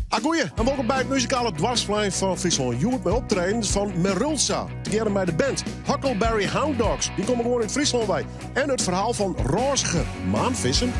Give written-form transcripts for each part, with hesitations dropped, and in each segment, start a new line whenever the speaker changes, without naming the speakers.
Goeie, en welkom bij het muzikale dwarsplein van Friesland. Joep met optredens van Merulsa. Together met de band Huckleberry Hound Dogs. Die komen gewoon in Friesland bij. En het verhaal van rozige maanvissen.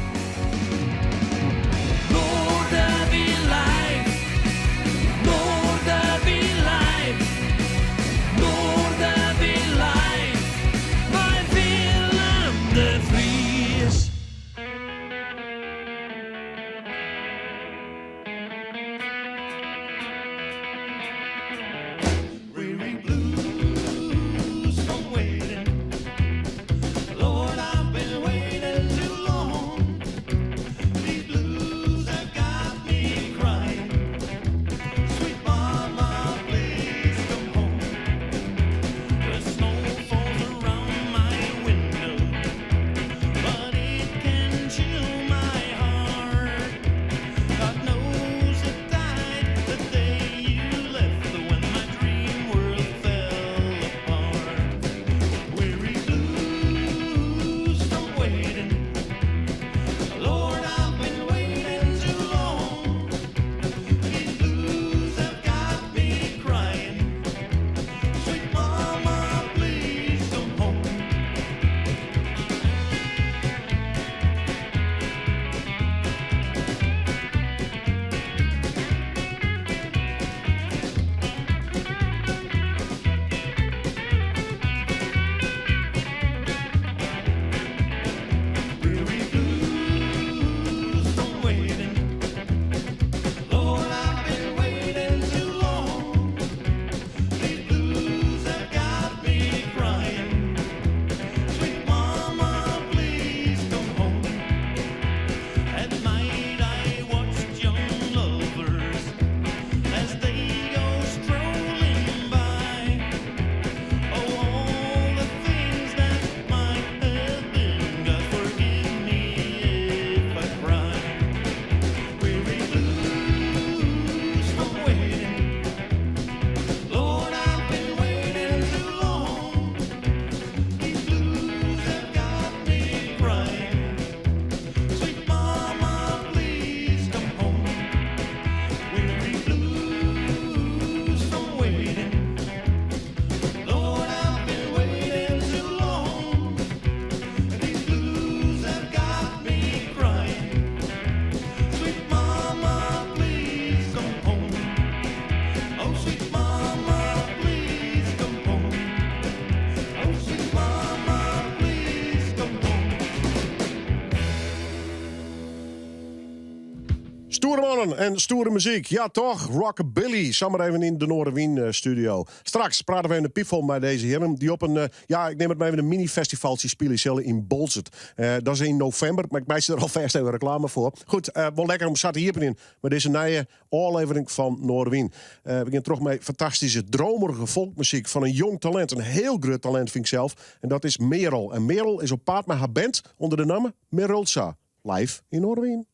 Stoere mannen en stoere muziek. Ja toch, rockabilly. Samen even in de Noorderwien studio. Straks praten we in de piefel met deze heren. Die op een, ik neem het maar even een mini-festivaltje spelen zullen in Bolzert. Dat is in november, maar ik maak er alvast even reclame voor. Goed, wel lekker om zat hier in. Maar deze nieuwe aflevering van Noorderwien. We gaan terug met fantastische, dromerige volkmuziek van een jong talent. Een heel groot talent vind ik zelf. En dat is Merel. En Merel is op paard met haar band onder de naam Merulsa. Live in Noorderwien.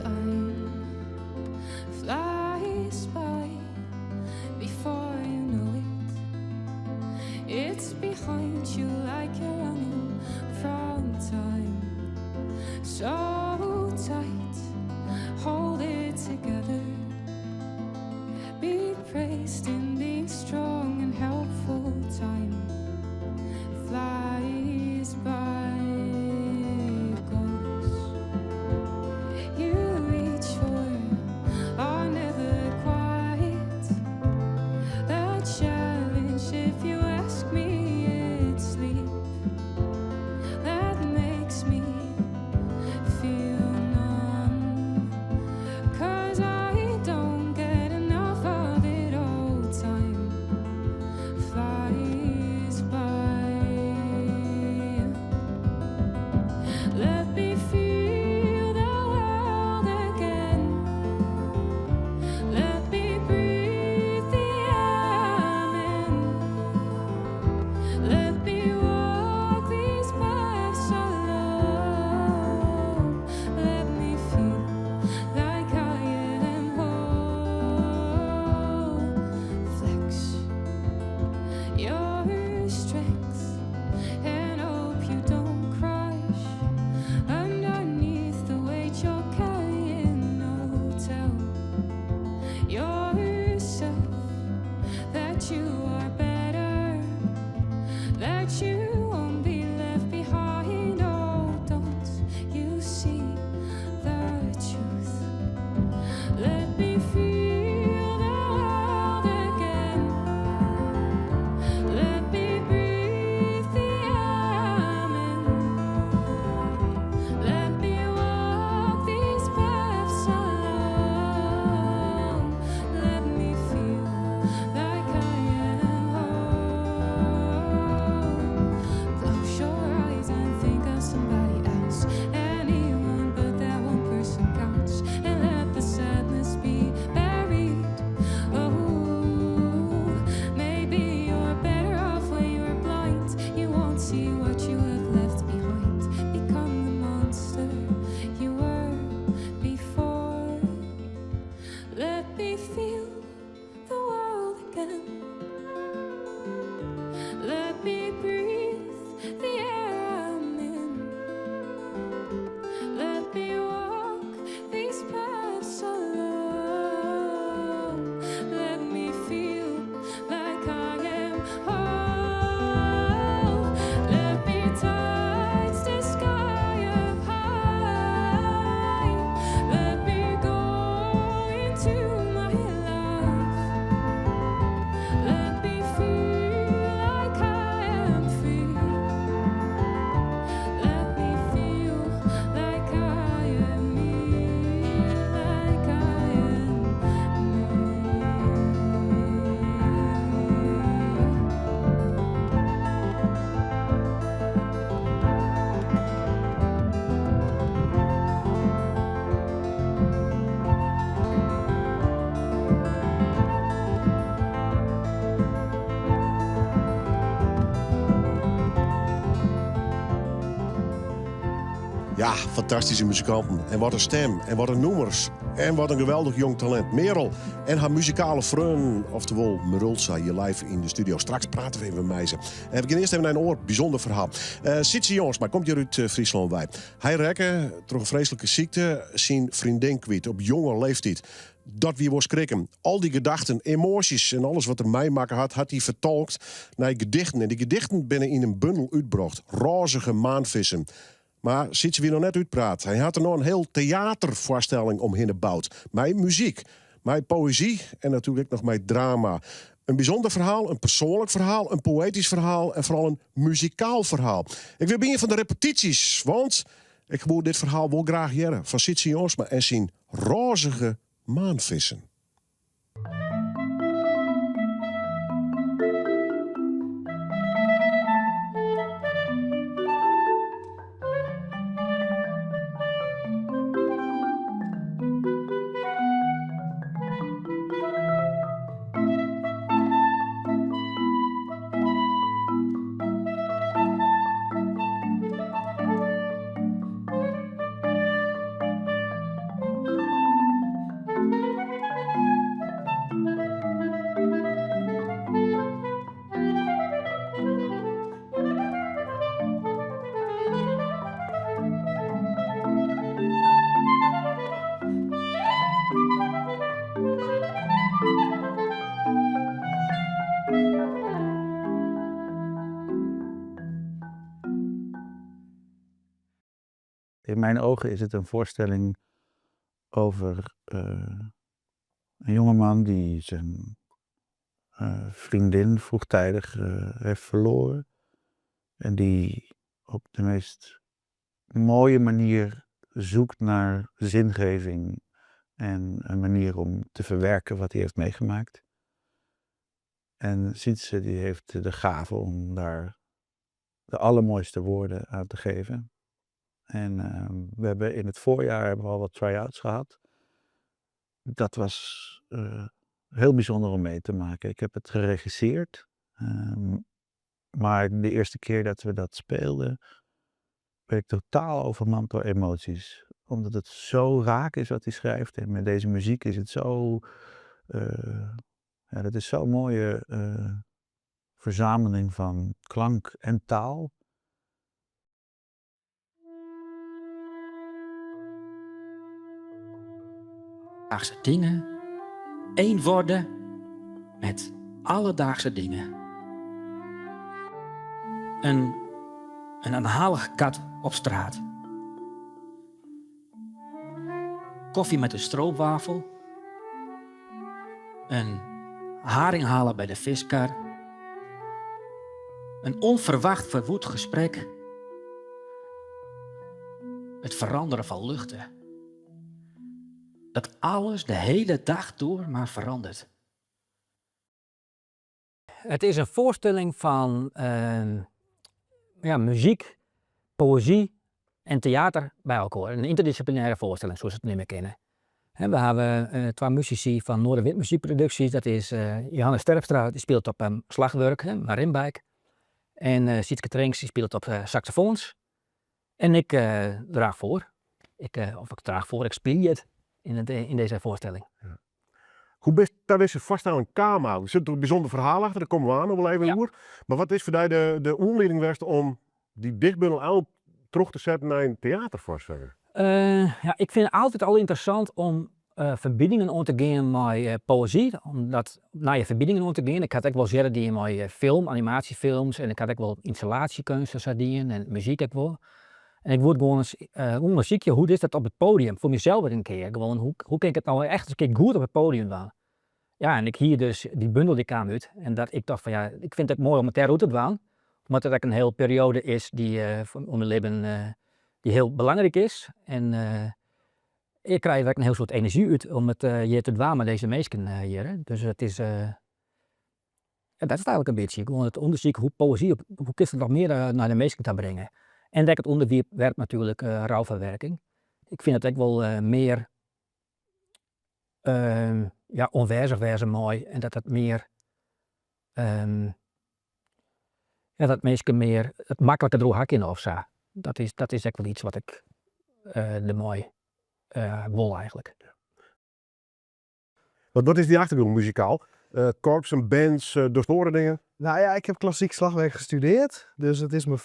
Time flies by before you know it. It's behind you like you're running from time. So tight, hold it together. Be praised in the strong and helpful time. Flies by. If you ask me, it's sleep. that you are better, that you won't be left behind. Oh, don't you see the truth? Let me feel the world again. Let me breathe the air I'm in. Let me walk these paths alone. Let me feel like I am whole. Close your eyes and think of somebody else, anyone but that one person counts. And let the sadness be buried. Oh, maybe you're better off when you're blind. You won't see what you have left behind. Become the monster you were before. Let me feel the world again. Let me breathe the air I'm in. Let me walk these paths alone. Let me feel like I am whole. Let me touch the sky up high. Let me go into my life. Let me feel like I am free. Let me feel like I am me, like I am
Ja, fantastische muzikanten. En wat een stem. En wat een noemers. En wat een geweldig jong talent. Merel en haar muzikale vriend, oftewel Merulsa, hier live in de studio. Straks praten we even met ze. En we gaan eerst even naar een oor. Bijzonder verhaal. Sitsi jongens, maar komt hier uit Friesland bij. Hij rekken, door een vreselijke ziekte, zijn vriendin kwijt op jonge leeftijd. Dat wie was schrikken. Al die gedachten, emoties en alles wat er meemaken had hij vertolkt naar gedichten. En die gedichten binnen in een bundel uitgebracht. Rozige maanvissen. Maar ziet ze weer nog net uitpraat. Hij had er nog een heel theatervoorstelling omheen gebouwd. Met muziek, met poëzie en natuurlijk nog met drama. Een bijzonder verhaal, een persoonlijk verhaal, een poëtisch verhaal en vooral een muzikaal verhaal. Ik wil beginnen van de repetities, want ik wil dit verhaal wel graag jaren van Sitsi Jonsma en zijn rozige maanvissen.
In mijn ogen is het een voorstelling over een jongeman die zijn vriendin vroegtijdig heeft verloren. En die op de meest mooie manier zoekt naar zingeving en een manier om te verwerken wat hij heeft meegemaakt. En Sietse die heeft de gave om daar de allermooiste woorden aan te geven. En we hebben in het voorjaar al wat try-outs gehad. Dat was heel bijzonder om mee te maken. Ik heb het geregisseerd. Maar de eerste keer dat we dat speelden, werd ik totaal overmand door emoties. Omdat het zo raak is wat hij schrijft. En met deze muziek is het zo... dat is zo'n mooie verzameling van klank en taal.
Haagse dingen één worden met alledaagse dingen. Een aanhalige kat op straat. Koffie met een stroopwafel. Een haring halen bij de viskar. Een onverwacht verwoed gesprek. Het veranderen van luchten. Dat alles de hele dag door maar verandert.
Het is een voorstelling van muziek, poëzie en theater bij elkaar. Een interdisciplinaire voorstelling, zoals we het nu meer kennen. We hebben 2 muzici van Noorderwind Muziekproducties. Dat is Johannes Terpstra, die speelt op slagwerk, marimbike. En Sietske Trinks, die speelt op saxofoons. En ik draag voor. Ik speel het in deze voorstelling.
Ja. Hoe best daar is vast aan een kamer? Er zit er een bijzonder verhaal achter, daar komen we aan nog wel even over. Maar wat is voor jou de aanleiding geweest om die dichtbundel al terug te zetten naar een theatervoorstelling?
Ik vind het altijd al interessant om verbindingen aan te gaan met poëzie. Omdat naar je verbindingen aan te gaan. Ik had ook wel zeggen die in film, animatiefilms en ik had ook wel installatiekunsten zardien en muziek ook wel. En ik word gewoon eens onderzoeken, hoe is dat op het podium? Voor mezelf een keer. Gewoon, hoe kan ik het nou echt eens een keer goed op het podium doen? Ja, en ik hier dus die bundel die kwam uit. En dat ik dacht van ja, ik vind het mooi om het daaruit te doen. Omdat het ook een hele periode is die om mijn leven die heel belangrijk is. En ik krijg er een heel soort energie uit om het hier te doen met deze mensen hier. Hè. Dus het is... dat is eigenlijk een beetje. Gewoon het onderzoeken hoe poëzie, hoe kun je het nog meer naar de mensen te brengen. En dat het onderwerp natuurlijk rouwverwerking. Ik vind het ook wel meer onwijzig wezen mooi. En dat het meer, dat mensen meer het makkelijker door hakken of zo. Dat is ook wel iets wat ik de mooi wil eigenlijk.
Wat is die achtergrond muzikaal? Korps en bands, door dingen?
Nou ja, ik heb klassiek slagwerk gestudeerd, dus het is mijn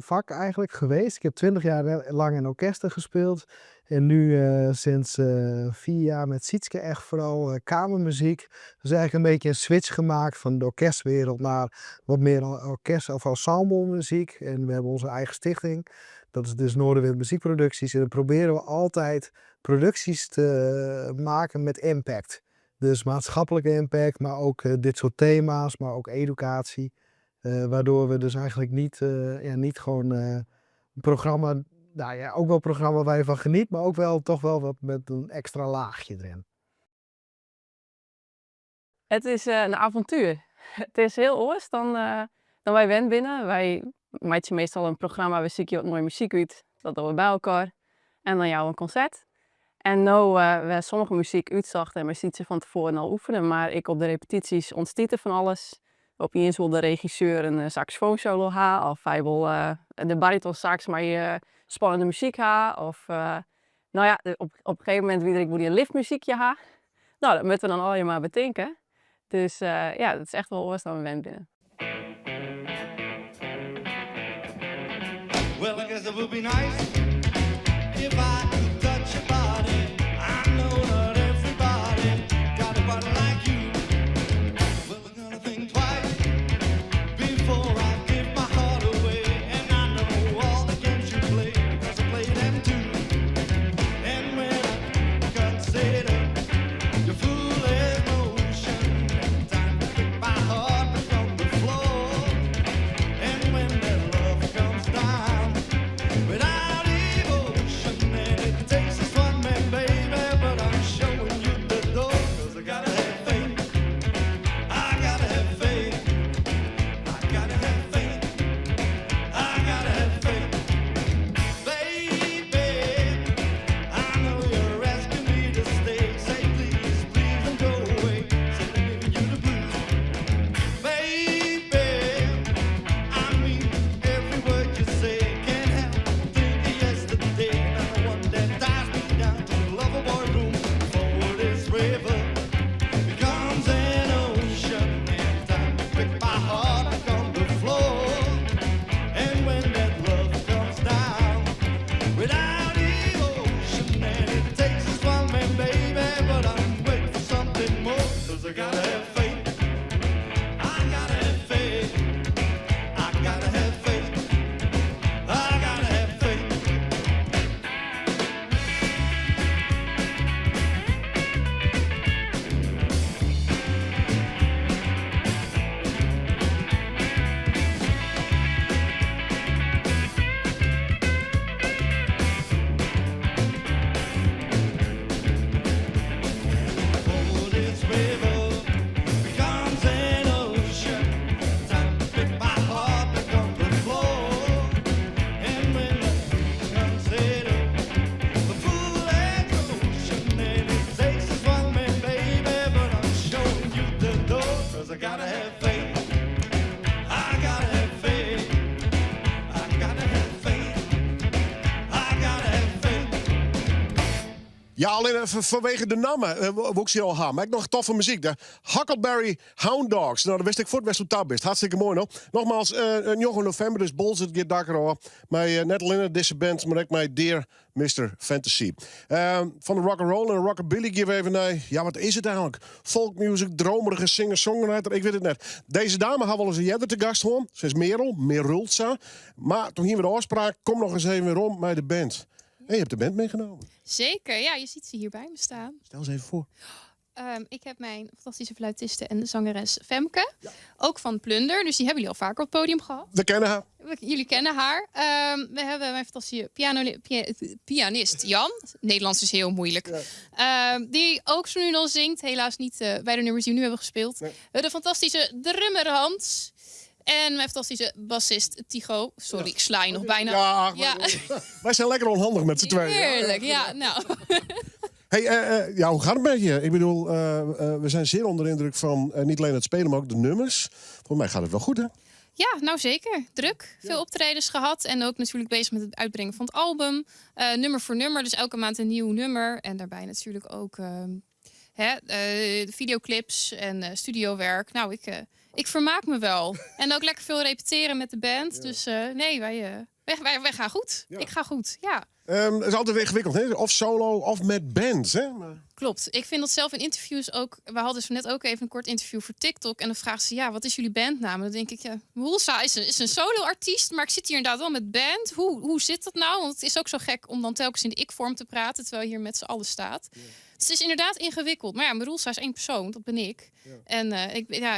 vak eigenlijk geweest. Ik heb 20 jaar lang in orkesten gespeeld en nu sinds 4 jaar met Sietske echt vooral kamermuziek. Dus eigenlijk een beetje een switch gemaakt van de orkestwereld naar wat meer orkest- of ensemblemuziek. En we hebben onze eigen stichting, dat is dus Noorderwind Muziekproducties. En dan proberen we altijd producties te maken met impact. Dus maatschappelijke impact, maar ook dit soort thema's, maar ook educatie. Waardoor we dus eigenlijk niet gewoon een programma, ook wel een programma waar je van geniet, maar ook wel toch wel wat met een extra laagje erin.
Het is een avontuur. Het is heel anders dan wij wend binnen. Wij maken meestal een programma, we zoeken wat mooie muziek uit, dat doen we bij elkaar. En dan jou een concert. En nu we sommige muziek uitzochten en we zien ze van tevoren al oefenen, maar ik op de repetities ontstieten van alles. Opeens wil de regisseur een saxofoonsolo ha, of hij wil de bariton sax maar je spannende muziek ha, of op een gegeven moment wil ik een liftmuziekje ha. Nou, dat moeten we dan al je maar bedenken. Dus dat is echt wel anders dan we wend binnen.
Well, I guess it would be nice if I could touch your body. I know not everybody got a body like you. Well, I'm gonna think twice before I give my heart away. And I know all the games you play because I play them too. And when I consider your foolish motion, time to pick my heart from the floor. And when that love comes down without emotion, and it I gotta have faith. I gotta have faith. I gotta have faith. I gotta have faith.
Ja, alleen even vanwege de namen wou ik ze al gaan. Maar ik nog toffe muziek. De Huckleberry Hound Dogs. Nou, dat wist ik voor het best hoe dat best. Hartstikke mooi nog. Nogmaals, 9 november, dus Bols het gaat dakker hoor. Met net alleen deze band, maar ook met Dear Mr. Fantasy. Van de rock'n'roll en de rockabilly geven we even naar... Ja, wat is het eigenlijk? Folkmusic, dromerige singer-songwriter, ik weet het net. Deze dame had wel eens een jeder te gast hoor. Ze is Merulza. Maar toen hier weer de afspraak, kom nog eens even weer om met de band. En je hebt de band meegenomen.
Zeker, ja, je ziet ze hier bij me staan.
Stel eens even voor.
Ik heb mijn fantastische fluitiste en zangeres Femke. Ook van Plunder, dus die hebben jullie al vaker op het podium gehad.
We kennen haar.
Jullie kennen haar. We hebben mijn fantastische pianist Jan. Nederlands is heel moeilijk. Die ook zo nu dan zingt. Helaas niet bij de nummers die we nu hebben gespeeld. De fantastische drummer Hans. En mijn fantastische bassist Tycho. Sorry, ik sla je nog bijna.
Ja, wij zijn lekker onhandig met z'n tweeën.
Heerlijk, ja, nou.
Hey, ja, hoe gaat het met je? Ik bedoel, we zijn zeer onder de indruk van niet alleen het spelen, maar ook de nummers. Volgens mij gaat het wel goed, hè?
Ja, nou zeker. Druk. Veel optredens gehad. En ook natuurlijk bezig met het uitbrengen van het album. Nummer voor nummer. Dus elke maand een nieuw nummer. En daarbij natuurlijk ook de videoclips en studiowerk. Nou, ik vermaak me wel. En ook lekker veel repeteren met de band. Dus nee, wij gaan goed. Ik ga goed, ja.
Het is altijd ingewikkeld, hè? Of solo of met bands, hè? Maar...
Klopt. Ik vind dat zelf in interviews ook... We hadden dus net ook even een kort interview voor TikTok. En dan vraagt ze, ja, wat is jullie bandnaam? En dan denk ik, ja, Mulsa is een solo-artiest. Maar ik zit hier inderdaad wel met band. Hoe zit dat nou? Want het is ook zo gek om dan telkens in de ik-vorm te praten. Terwijl je hier met z'n allen staat. Ja. Dus het is inderdaad ingewikkeld. Maar ja, Mulsa is één persoon. Dat ben ik.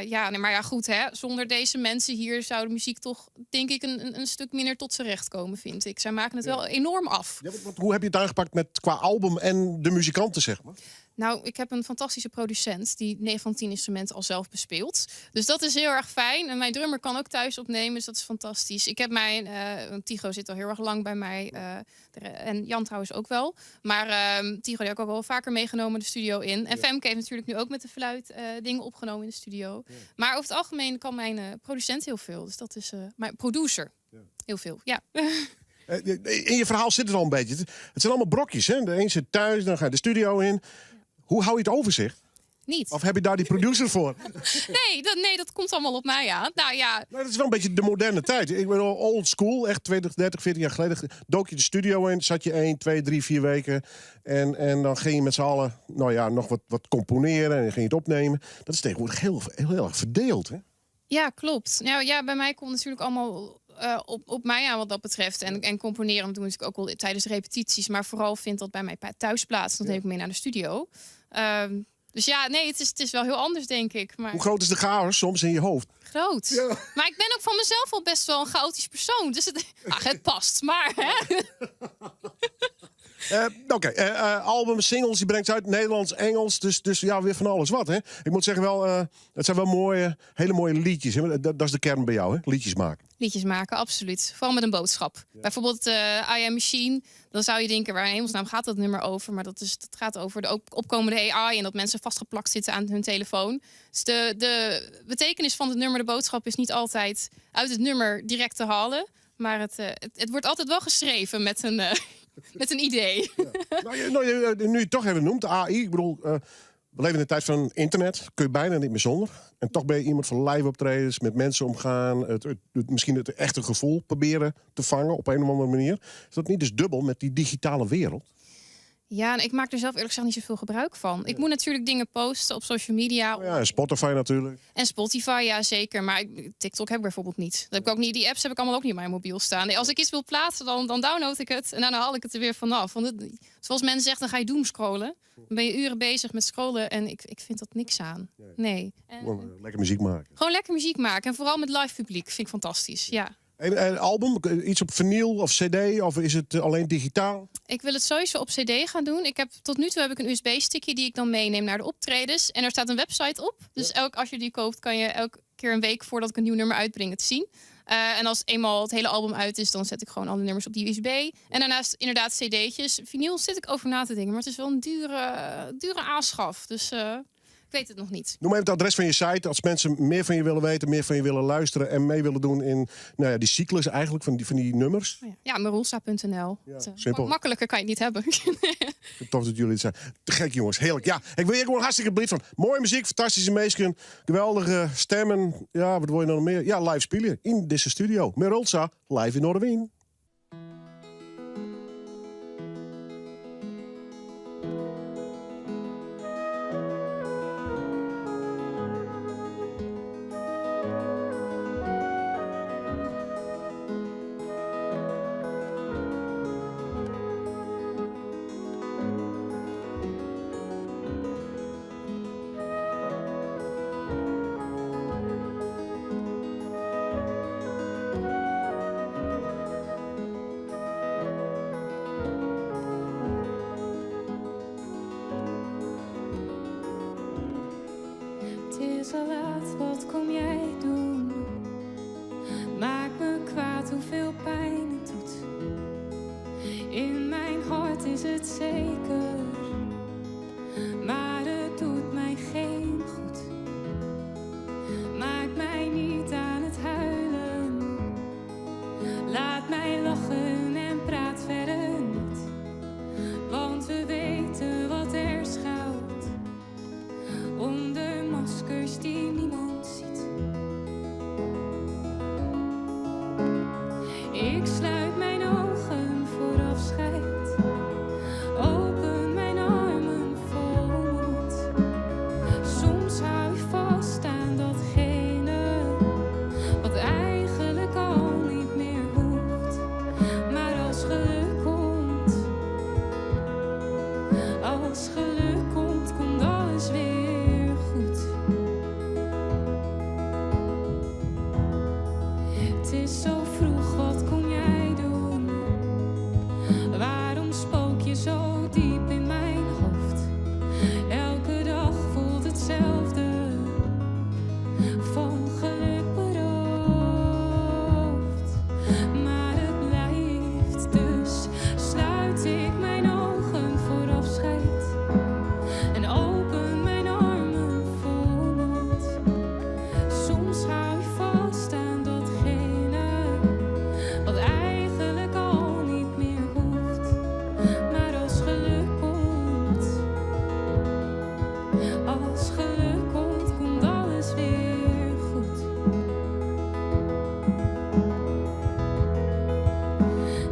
Ja. Maar ja, goed, hè. Zonder deze mensen hier zou de muziek toch, denk ik, een stuk minder tot z'n recht komen, vind ik. Zij maken het wel enorm af.
Ja, hoe heb je het aangepakt met qua album en de muzikanten, zeg maar?
Nou, ik heb een fantastische producent die 9 van 10 instrumenten al zelf bespeelt. Dus dat is heel erg fijn. En mijn drummer kan ook thuis opnemen, dus dat is fantastisch. Ik heb Tycho zit al heel erg lang bij mij. En Jan trouwens ook wel. Maar Tycho die heb ik ook wel vaker meegenomen de studio in. En Femke heeft natuurlijk nu ook met de fluit dingen opgenomen in de studio. Ja. Maar over het algemeen kan mijn producent heel veel. Dus dat is mijn producer. Ja. Heel veel, ja.
In je verhaal zit het al een beetje. Het zijn allemaal brokjes, hè? De een zit thuis, dan ga je de studio in. Hoe hou je het overzicht?
Niet.
Of heb je daar die producer voor?
Nee, dat komt allemaal op mij aan. Nou ja.
Nou, dat is wel een beetje de moderne tijd. Ik ben al old school, echt 20, 30, 40 jaar geleden. Dook je de studio in, zat je 1, 2, 3, 4 weken. En dan ging je met z'n allen nog wat componeren en ging je het opnemen. Dat is tegenwoordig heel erg verdeeld, hè?
Ja, klopt. Nou ja, bij mij komt natuurlijk allemaal op mij aan wat dat betreft. En componeren doen ik ook wel tijdens repetities. Maar vooral vindt dat bij mij thuis plaats. Dan neem ik mee naar de studio. Dus ja, nee, het is wel heel anders, denk ik. Maar...
Hoe groot is de chaos soms in je hoofd?
Groot. Ja. Maar ik ben ook van mezelf al best wel een chaotisch persoon. Dus het past. Maar, hè?
Album, singles, die brengt uit Nederlands, Engels. Dus ja, weer van alles wat, hè? Ik moet zeggen wel, het zijn wel hele mooie liedjes. Hè? Dat is de kern bij jou, hè? Liedjes maken.
Liedjes maken, absoluut. Vooral met een boodschap. Ja. Bijvoorbeeld I Am Machine. Dan zou je denken, waar in hemelsnaam gaat dat nummer over? Maar dat gaat over de opkomende AI en dat mensen vastgeplakt zitten aan hun telefoon. Dus de betekenis van het nummer, de boodschap, is niet altijd uit het nummer direct te halen. Maar het wordt altijd wel geschreven met een... Met een idee. Ja.
Nu je het toch even noemt, AI. Ik bedoel, we leven in de tijd van internet. Kun je bijna niet meer zonder. En toch ben je iemand van live optredens, met mensen omgaan. Misschien het echte gevoel proberen te vangen op een of andere manier. Is dat niet dus dubbel met die digitale wereld?
Ja, en ik maak er zelf eerlijk gezegd niet zoveel gebruik van. Ja. Ik moet natuurlijk dingen posten op social media.
Ja, en Spotify natuurlijk.
En Spotify, ja zeker. Maar TikTok heb ik bijvoorbeeld niet. Dat heb ik ook niet. Die apps heb ik allemaal ook niet op mijn mobiel staan. Nee, als ik iets wil plaatsen, dan download ik het. En dan haal ik het er weer vanaf. Want zoals men zegt, dan ga je doomscrollen. Dan ben je uren bezig met scrollen. En ik vind dat niks aan. Nee.
Lekker muziek maken.
Gewoon lekker muziek maken. En vooral met live publiek. Vind ik fantastisch, ja.
En album, iets op vinyl of cd? Of is het alleen digitaal?
Ik wil het sowieso op cd gaan doen. Tot nu toe heb ik een USB-stickje die ik dan meeneem naar de optredens. En er staat een website op. Dus als je die koopt, kan je elke keer een week voordat ik een nieuw nummer uitbreng het zien. En als eenmaal het hele album uit is, dan zet ik gewoon alle nummers op die USB. En daarnaast inderdaad cd'tjes. Vinyl zit ik over na te denken. Maar het is wel een dure aanschaf. Dus Ik weet het nog niet.
Noem even het adres van je site. Als mensen meer van je willen weten, meer van je willen luisteren en mee willen doen in die cyclus eigenlijk van die nummers.
Ja, Merulsa.nl.
simpel.
Makkelijker kan je het niet hebben.
Tof dat jullie het zijn. Te gek jongens, heerlijk. Ja, ik wil je gewoon hartstikke blij van. Mooie muziek, fantastische meesken, geweldige stemmen. Ja, wat wil je nog meer? Ja, live spelen in deze studio. Merulsa, live in Noorderwien.
Het is al laat, wat kom jij doen? Maak me kwaad hoeveel pijn het doet. In mijn hart is het zeker, maar het doet mij geen goed. Maak mij niet aan het huilen, laat mij lachen en praat verder niet. Want we weten wat er schuilt onder maskers die niemand ziet. Ik sluit mijn ogen voor afscheid, open mijn armen vol moed. Soms hou je vast aan datgene wat eigenlijk al niet meer hoeft. Maar als geluk komt, komt alles weer goed. Het is zo vroeg, wat kom jij doen? Waarom spook je zo diep in mijn hoofd? Elke dag voelt hetzelfde, van geluk beroofd. Maar het blijft, dus sluit ik mijn ogen voor afscheid en open mijn armen vol moed. Soms hou je vast aan datgene wat eigenlijk al niet meer hoeft. Maar als geluk komt, komt alles weer goed.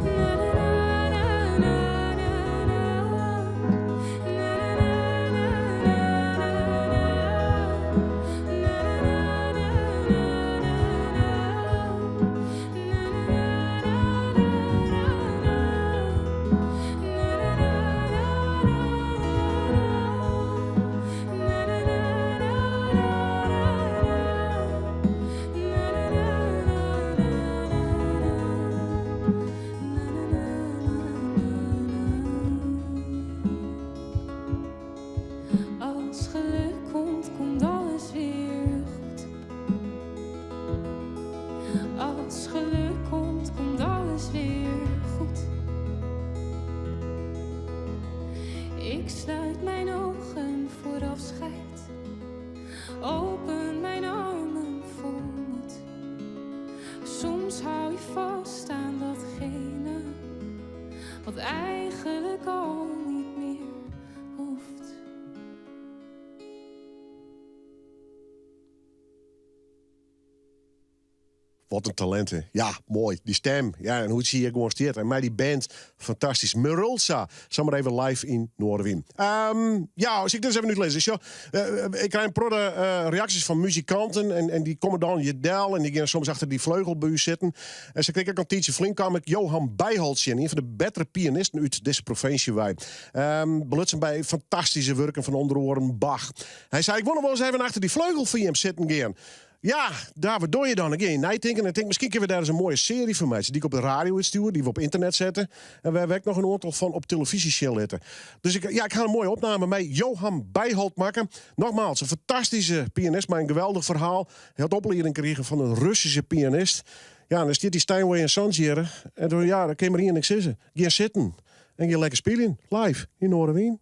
Na na na na na Als geluk komt, komt alles weer goed. Als geluk komt, komt alles weer goed. Ik sluit mijn ogen voor afscheid, open mijn armen vol moed. Soms hou je vast aan datgene wat eigenlijk al niet meer hoeft.
Wat een talenten. Ja, mooi. Die stem. Ja, en hoe zie je gewoon steert. En mij die band. Fantastisch. Merulsa. Zal maar even live in Noorderwien. Ja, als ik dus even nu lees. Ik krijg een prodde reacties van muzikanten. En die komen dan je del. En die gaan soms achter die vleugelbuur zitten. En ze kregen ook een tijdje flink kwam ik Johan Bijholtje. Een van de betere pianisten uit deze provincie wij. Belutsen bij fantastische werken van onder andere Bach. Hij zei, ik wil nog wel eens even achter die vleugel van hem zitten gaan. Ja, daar, wat doe je dan? Ik ga in nadenken en ik denk, misschien kunnen we daar eens een mooie serie van maken. Die ik op de radio stuur, die we op internet zetten. En we hebben ook nog een aantal van op televisie zetten. Dus ik ga een mooie opname met Johan Bijholt maken. Nogmaals, een fantastische pianist, maar een geweldig verhaal. Hij had opleiding gekregen van een Russische pianist. Ja, en dan staat die Steinway en Sons hier. En toen, ja, dan kan je maar hier niks zitten. Ga zitten en ga lekker spelen. Live in Noorderwien.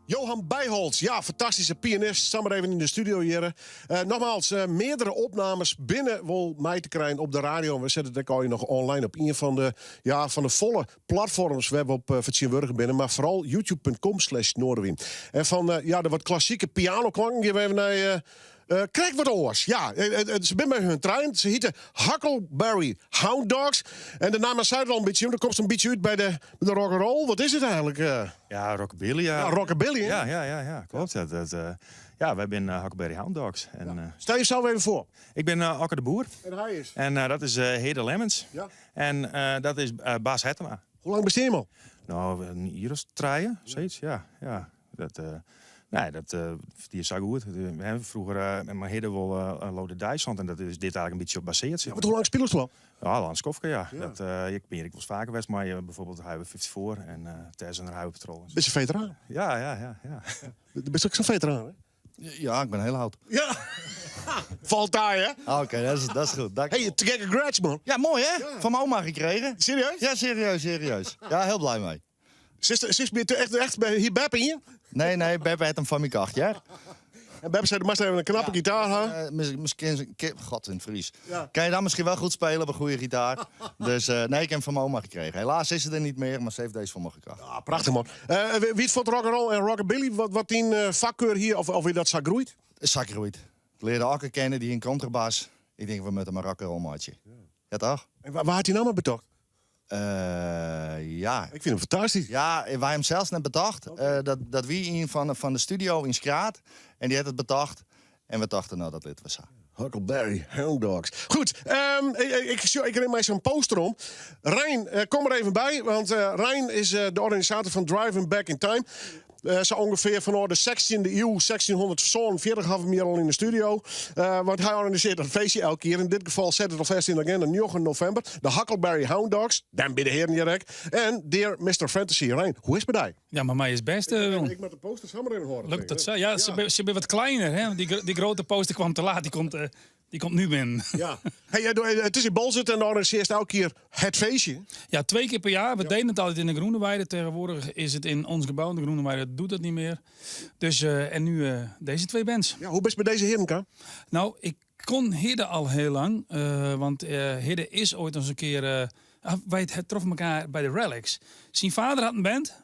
Johan Bijholz, ja, fantastische pianist. Staan maar even in de studio hier. Nogmaals, meerdere opnames binnen wel mij te krijgen op de radio. We zetten het ook nog online op een van de volle platforms. We hebben op Vertjenwurgen binnen, maar vooral youtube.com/Noorderwind. En van de wat klassieke pianoklanken die we even naar... krijg wat oors. Ja, ze zijn bij hun trein. Ze heten Huckleberry Hound Dogs. En de naam zei er al een beetje. Dan komt ze een beetje uit bij de rock'n'roll. Wat is het eigenlijk?
Ja, rockabilly. Ja,
Ja, rockabilly, hè?
ja, klopt. Ja, wij zijn Huckleberry Hound Dogs. En,
Stel jezelf even voor.
ik ben Akker de Boer.
En hij is?
En dat is Hede Lemmens.
Ja.
En dat is Baas Hettema.
Hoe lang besteed je al?
Nou, een jaar of draaien, zoiets. Ja. Die is zo goed. We hebben vroeger met mijn Hede wel Lode Duitsland. En dat is dit eigenlijk een beetje op gebaseerd.
Ja, hoe lang speel je al?
Ja, Landskofke, ja. Ik ben wel vaker geweest, maar bijvoorbeeld Highway 54 en Tess en de Highway Patrol.
Ben je een veteraan?
Ja.
Ben je ook zo'n veteraan, hè?
Ja, ik ben heel oud.
Ja. Valt daar, hè?
Oké, dat is goed. Dank je
Hey,
wel.
te gekke grats, man.
Ja, mooi hè? Van mijn oma gekregen.
Serieus?
Ja, serieus. Ja, heel blij mee.
Zus ben je echt bij hier Beppe hier?
Nee, Bebe heeft hem van mijn 8 jaar.
En Beppe zei, de master even een knappe gitaar hebben.
Misschien, god in het Fries.
Ja.
Kan je dan misschien wel goed spelen op een goede gitaar? Dus nee, ik heb hem van mijn oma gekregen. Helaas is ze er niet meer, maar ze heeft deze van me gekregen.
Ah, prachtig, man. Wie het vond rock'n'roll en rockabilly? Wat in vakkeur hier, of je dat zo groeit?
Zakkeroeit. Ik leerde Akker kennen, die in contrabas. Ik denk, we moeten maar rock'n'roll maatje. Ja, toch?
En waar had hij nou maar betocht?
Ja.
Ik vind hem fantastisch.
Ja, wij hebben hem zelfs net bedacht. Dat wie een van de studio in Schraat. En die had het bedacht. En we dachten, nou, dat lid was zo.
Huckleberry Hound Dogs. Goed, ik neem mij zo'n poster om. Rijn, kom er even bij. Want Rijn is de organisator van Driving Back in Time. Zo ongeveer van de 16e eeuw, 1647, hadden we hem hier al in de studio. Want hij organiseert een feestje elke keer. In dit geval zet het al vast in de agenda, 9 november. De Huckleberry Hound Dogs. Dan bij de heren hier. En Dear Mr. Fantasy. Rijn, hoe is het bij jou?
Ja, maar mij is best.
Ik met de poster samen even horen.
Lukt dat zo? Ja, ze zijn wat kleiner. Hè? Die grote poster kwam te laat. Die komt nu binnen.
Ja. Hey, het is in Bolzert en dan organiseert elke keer het feestje.
Ja, 2 keer per jaar. We deden het altijd in de Groeneweide. Tegenwoordig is het in ons gebouw. De Groeneweide doet dat niet meer. Dus, en nu deze 2 bands.
Ja, hoe best bij deze heren, Ka?
Nou, ik kon Hidde al heel lang. Want Hidde is ooit eens een keer... wij troffen elkaar bij de Relics. Zijn vader had een band.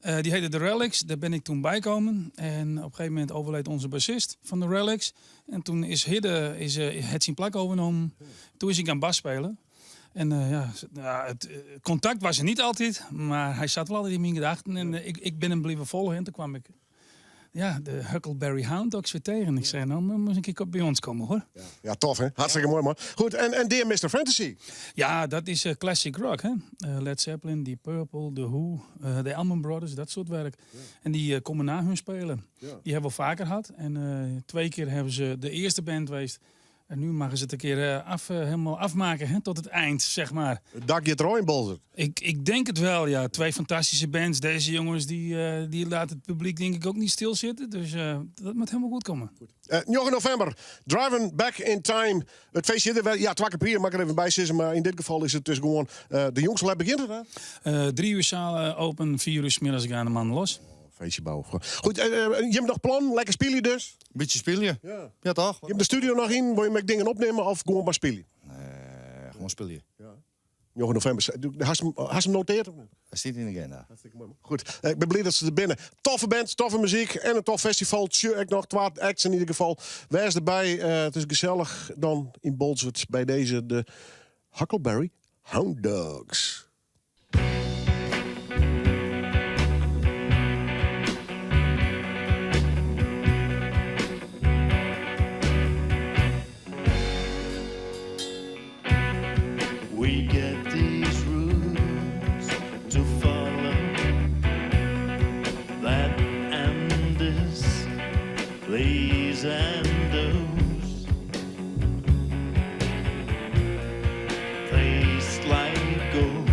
Die heette de Relics. Daar ben ik toen bij komen. En op een gegeven moment overleed onze bassist van de Relics. En toen is Hidde het zijn plek overgenomen. Toen is ik aan bas spelen. En het contact was er niet altijd. Maar hij zat wel altijd in mijn gedachten. En ik ben hem blijven volgen. En toen kwam ik de Huckleberry Hound Dogs weer tegen. Ik zei, nou, moet een keer bij ons komen, hoor.
Ja, tof, hè? Hartstikke mooi, man. Goed, en Dear Mr. Fantasy?
Ja, dat is classic rock, hè? Led Zeppelin, Deep Purple, The Who, de Allman Brothers, dat soort werk. Ja. En die komen na hun spelen. Ja. Die hebben we vaker gehad. En 2 keer hebben ze de eerste band geweest. En nu mogen ze het een keer helemaal afmaken, hè, tot het eind, zeg maar.
Het dak je het in Bolzert?
Ik denk het wel, ja. 2 fantastische bands. Deze jongens die laten het publiek denk ik ook niet stilzitten. Dus dat moet helemaal goed komen. Goed.
9 november, Driving Back in Time. Het feestje, ja, 2 keer per jaar mag ik er even bij zitten. Maar in dit geval is het dus gewoon de jongste laat beginnen, hè?
3 uur zaal open, 4 uur 's middags gaan de mannen los.
Feestje bouwen. Goed, je hebt nog plan? Lekker spelen dus?
Beetje spelen. Ja, toch?
Je hebt de studio nog in? Wil je met dingen opnemen of gewoon maar spelen?
Gewoon spelen.
Ja. 9 november. Hast je hem noteerd?
Dat zit in de agenda.
Goed, ik ben blij dat ze er binnen. Toffe band, toffe muziek en een tof festival. Ik nog 12 acts in ieder geval. Wees erbij. Het is gezellig dan in Bolzert bij deze de Huckleberry Hound Dogs.
We get these rules to follow, that and this, these and those. Taste like gold.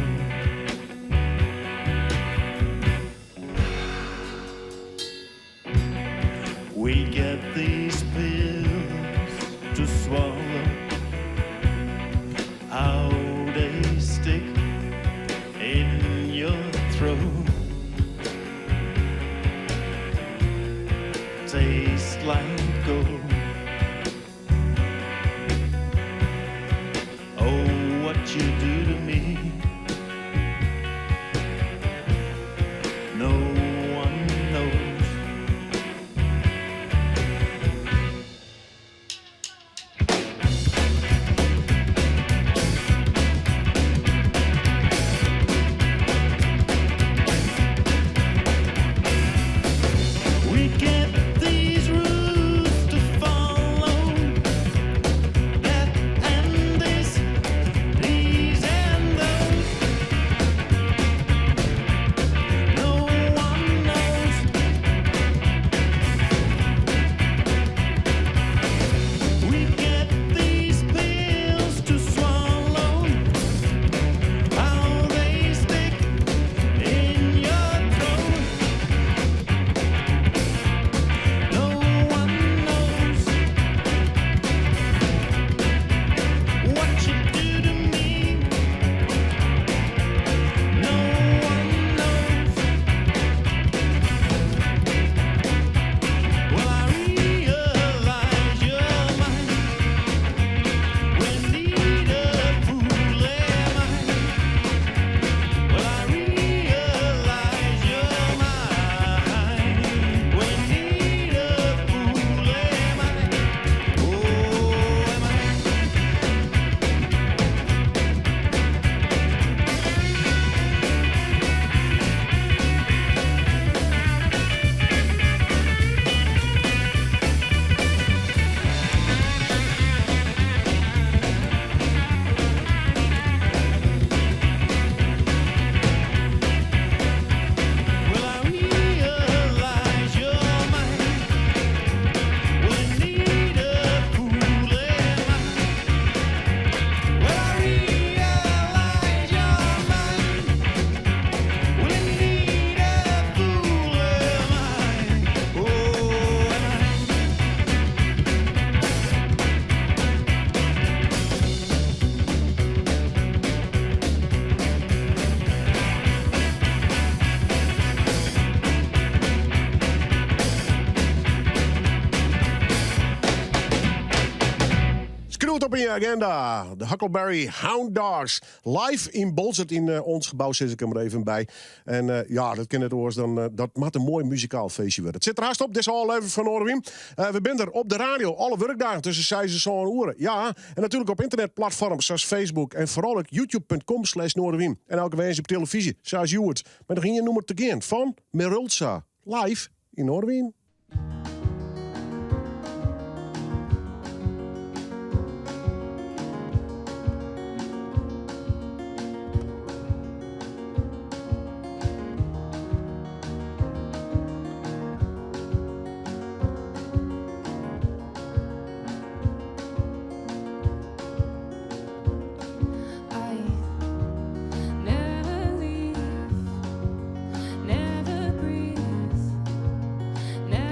We get these pills to swallow. How they stick in your throat.
op in je agenda. De Huckleberry Hound Dogs. Live in Bolzert in ons gebouw zit ik hem er even bij. En ja, dat ken het oors. Dat moet een mooi muzikaal feestje worden. Het zit er haast op. Dit is al even van Noorderwien. We zijn er op de radio alle werkdagen tussen 6 en 7 uur. Ja, en natuurlijk op internetplatforms zoals Facebook. En vooral ook youtube.com/Noorderwien. En elke week op televisie, zoals je het. Maar dan ging je nummer te gaan van Merulza. Live in Noorderwien.
I never leave, never breathe, never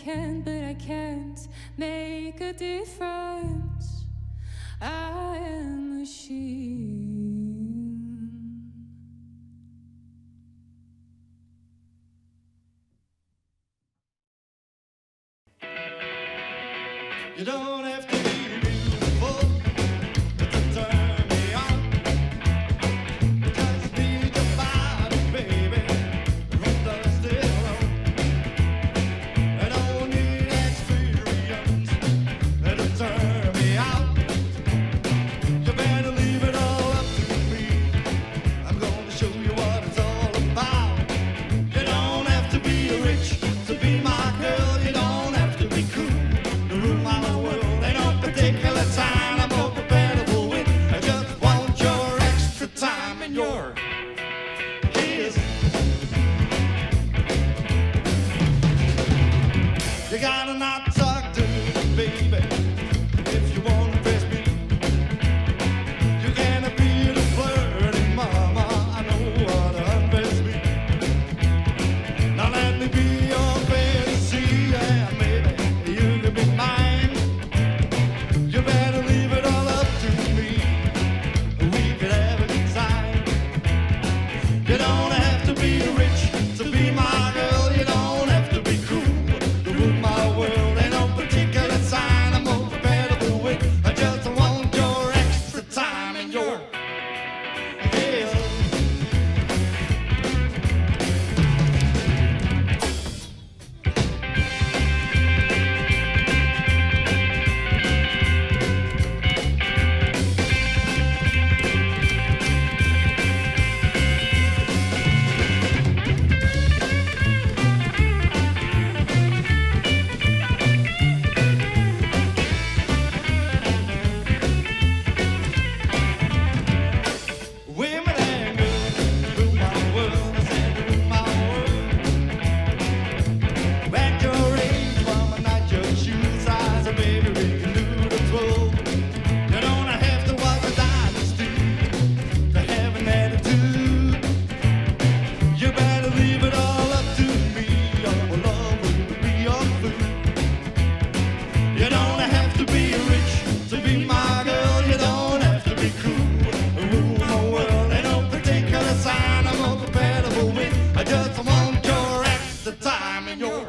can, but I can't make a difference. I am a machine.
You don't have to be beautiful to turn me on. Just be the body, baby. Room does it alone. I don't need experience to turn me out. You better leave it all up to me. I'm gonna show you what it's all about. You don't have to be rich to be my girl. You don't have to be cool. My world ain't no particular time I'm more compatible with. I just want your extra time and your kiss. You gotta not talk to me, baby, if you wanna impress me. You can't be the flirty mama, I know how to undress me. Now let me be your fantasy, and maybe you can be mine. You better leave it all up to me. We could have a good time. You don't have to be rich to be my girl. You don't have to be cool to rule my world. Ain't no particular sign I'm more compatible with. I just want your extra time and your yeah. Women and girls rule my world. I said rule my world. At your age, mama, not your shoe size, so baby, we can do the 12. You don't have to watch a dynasty to have an attitude. You better leave it all up to me. Your love will be your food. You don't have to be rich to be my girl. You don't have to be cool to rule my world. Ain't no particular sign I'm more compatible with. I just want your extra time and your